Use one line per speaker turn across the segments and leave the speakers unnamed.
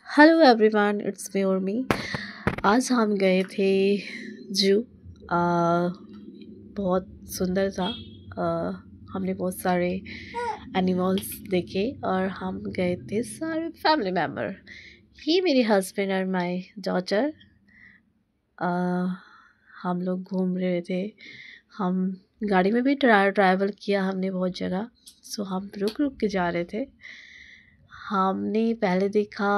Hello everyone, it's me Urmi. आज हम गए थे जू। बहुत सुंदर था। हमने बहुत सारे एनिमल्स देखे और हम गए थे सारे फैमिली मेम्बर। ही मेरे हस्बैंड और माय डॉटर। हम लोग घूम रहे थे। हम गाड़ी में भी ट्रैवल किया हमने बहुत जगह। सो हम रुक रुक के जा रहे थे। हमने पहले देखा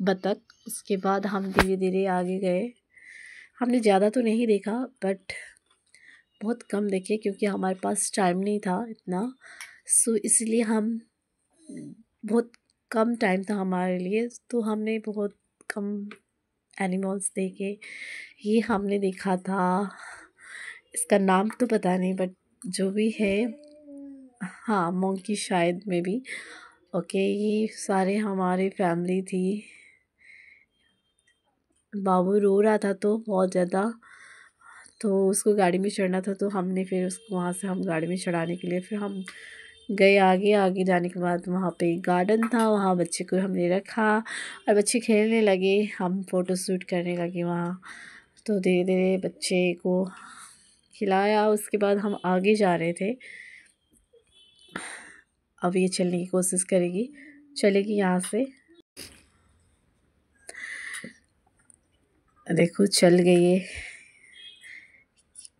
बतख। उसके बाद हम धीरे धीरे आगे गए। हमने ज़्यादा तो नहीं देखा बट बहुत कम देखे क्योंकि हमारे पास टाइम नहीं था इतना। सो इसलिए हम बहुत कम टाइम था हमारे लिए, तो हमने बहुत कम एनिमल्स देखे। ये हमने देखा था, इसका नाम तो पता नहीं बट जो भी है, हाँ मोंकी शायद में भी। ओके, ये सारे हमारी फैमिली थी। बाबू रो रहा था तो बहुत ज़्यादा, तो उसको गाड़ी में चढ़ना था, तो हमने फिर उसको वहाँ से हम गाड़ी में चढ़ाने के लिए फिर हम गए आगे। आगे जाने के बाद वहाँ पे एक गार्डन था, वहाँ बच्चे को हमने रखा और बच्चे खेलने लगे। हम फ़ोटो शूट करने लगे वहाँ। तो धीरे धीरे बच्चे को खिलाया। उसके बाद हम आगे जा रहे थे। अब ये चलने की कोशिश करेगी, चलेगी यहाँ से। देखो चल गई है,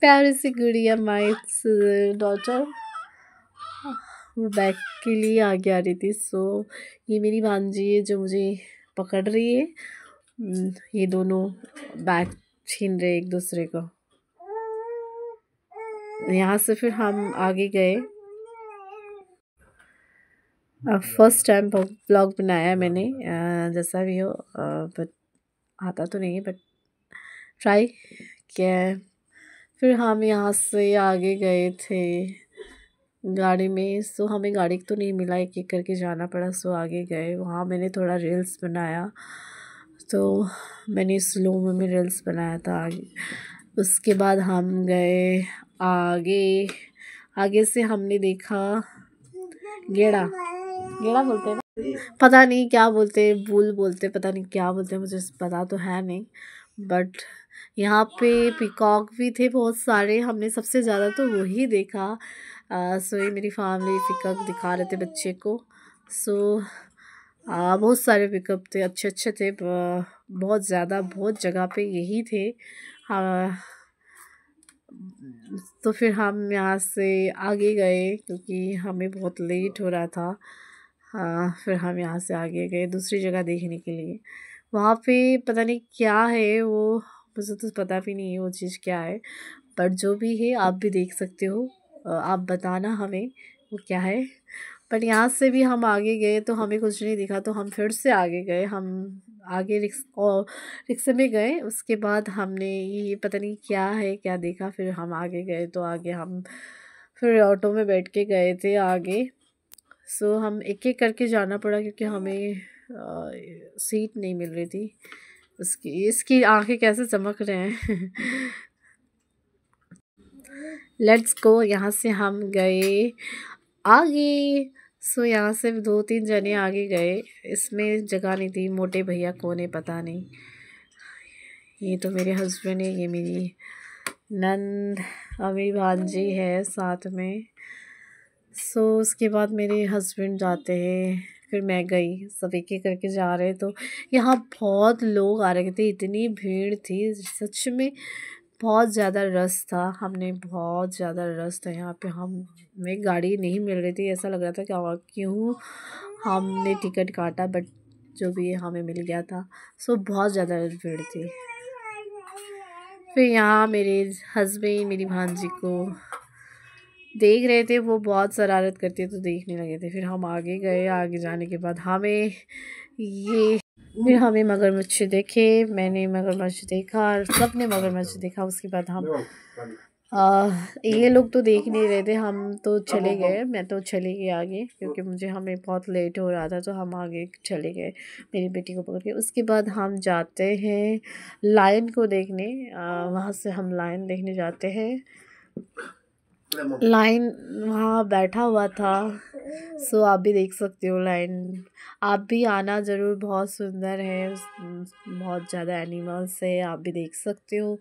प्यारी सी गुड़िया माय डॉटर। वो बैग के लिए आगे आ रही थी। सो ये मेरी भांजी है जो मुझे पकड़ रही है। ये दोनों बैग छीन रहे एक दूसरे को। यहाँ से फिर हम आगे गए। फर्स्ट टाइम ब्लॉग बनाया मैंने, जैसा भी हो, बट आता तो नहीं है बट ट्राई किया है। फिर हम यहाँ से आगे गए थे गाड़ी में। सो हमें गाड़ी तो नहीं मिला, एक एक करके जाना पड़ा। सो आगे गए, वहाँ मैंने थोड़ा रील्स बनाया। तो मैंने स्लो में रील्स बनाया था आगे। उसके बाद हम गए आगे। आगे से हमने देखा गेड़ा। गेड़ा बोलते हैं ना, पता नहीं क्या बोलते हैं, बुल बोलते हैं, पता नहीं क्या बोलते हैं, मुझे पता तो है नहीं। बट यहाँ पे पिकॉक भी थे बहुत सारे। हमने सबसे ज़्यादा तो वही देखा। सो ये मेरी फैमिली पिकॉक दिखा रहे थे बच्चे को। सो बहुत सारे पिकअप थे, अच्छे अच्छे थे। बहुत ज़्यादा बहुत जगह पे यही थे। हाँ, तो फिर हम यहाँ से आगे गए क्योंकि हमें बहुत लेट हो रहा था। हाँ, फिर हम यहाँ से आगे गए दूसरी जगह देखने के लिए। वहाँ पे पता नहीं क्या है वो, मुझे तो पता भी नहीं है वो चीज़ क्या है। बट जो भी है आप भी देख सकते हो। आप बताना हमें वो क्या है। बट यहाँ से भी हम आगे गए तो हमें कुछ नहीं दिखा, तो हम फिर से आगे गए। हम आगे रिक्शे में गए। उसके बाद हमने ये पता नहीं क्या है क्या देखा। फिर हम आगे गए तो आगे हम फिर ऑटो में बैठ के गए थे आगे। सो हम एक एक करके जाना पड़ा क्योंकि हमें सीट नहीं मिल रही थी। इसकी आंखें कैसे चमक रहे हैं। Let's go. यहाँ से हम गए आगे। सो यहाँ से दो तीन जने आगे गए। इसमें जगह नहीं थी। मोटे भैया कौन है पता नहीं। ये तो मेरे हस्बैंड है, ये मेरी नंद और मेरी भांजी है साथ में। सो उसके बाद मेरे हस्बैंड जाते हैं, फिर मैं गई। सब एक एक करके जा रहे। तो यहाँ बहुत लोग आ रहे थे, इतनी भीड़ थी सच में। बहुत ज़्यादा रश था। हमने बहुत ज़्यादा रश था यहाँ पे। हमें गाड़ी नहीं मिल रही थी, ऐसा लग रहा था कि क्यों हमने टिकट काटा, बट जो भी है हमें मिल गया था। सो बहुत ज़्यादा भीड़ थी। फिर यहाँ मेरे हस्बैंड मेरी भांजी को देख रहे थे, वो बहुत शरारत करती है तो देखने लगे थे। फिर हम आगे गए। आगे जाने के बाद फिर हमें मगरमच्छ देखे। मैंने मगरमच्छ देखा और सब ने मगरमच्छ देखा। उसके बाद ये लोग तो देख नहीं रहे थे, हम तो चले गए। मैं तो चली गई आगे क्योंकि हमें बहुत लेट हो रहा था, तो हम आगे चले गए मेरी बेटी को पकड़ के। उसके बाद हम जाते हैं लायन को देखने। वहाँ से हम लायन देखने जाते हैं। लाइन वहाँ बैठा हुआ था। सो आप भी देख सकते हो लाइन। आप भी आना ज़रूर, बहुत सुंदर है, बहुत ज़्यादा एनिमल्स है, आप भी देख सकते हो।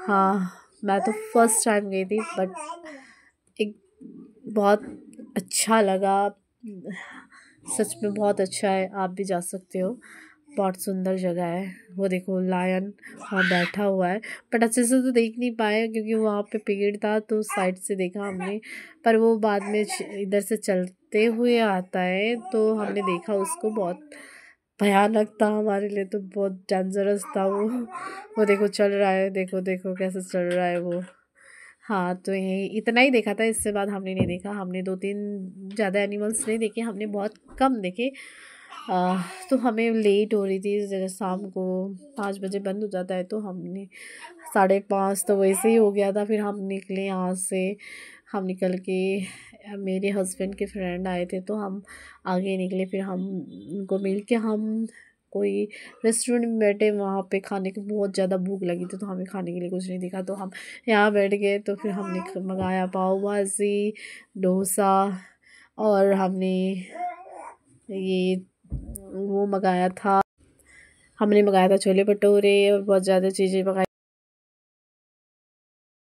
हाँ, मैं तो फर्स्ट टाइम गई थी, बट एक बहुत अच्छा लगा, सच में बहुत अच्छा है। आप भी जा सकते हो, बहुत सुंदर जगह है। वो देखो लायन वहाँ बैठा हुआ है, बट अच्छे से तो देख नहीं पाए क्योंकि वहाँ पे पेड़ था, तो साइड से देखा हमने। पर वो बाद में इधर से चलते हुए आता है, तो हमने देखा उसको, बहुत भयानक था हमारे लिए, तो बहुत डेंजरस था वो देखो चल रहा है, देखो देखो कैसे चल रहा है वो। हाँ, तो यही इतना ही देखा था, इससे बाद हमने नहीं देखा। हमने 2-3 ज़्यादा एनिमल्स नहीं देखे, हमने बहुत कम देखे। तो हमें लेट हो रही थी, जैसे शाम को 5 बजे बंद हो जाता है, तो हमने 5:30 तो वैसे ही हो गया था। फिर हम निकले यहाँ से। हम निकल के मेरे हस्बैंड के फ्रेंड आए थे, तो हम आगे निकले। फिर हम उनको मिल के हम कोई रेस्टोरेंट में बैठे, वहाँ पे खाने की बहुत ज़्यादा भूख लगी थी, तो हमें खाने के लिए कुछ नहीं दिखा, तो हम यहाँ बैठ गए। तो फिर हमने मंगाया पाव भाजी, डोसा, और हमने ये वो मंगाया था, हमने मंगाया था छोले भटूरे, और बहुत ज़्यादा चीज़ें मंगाई।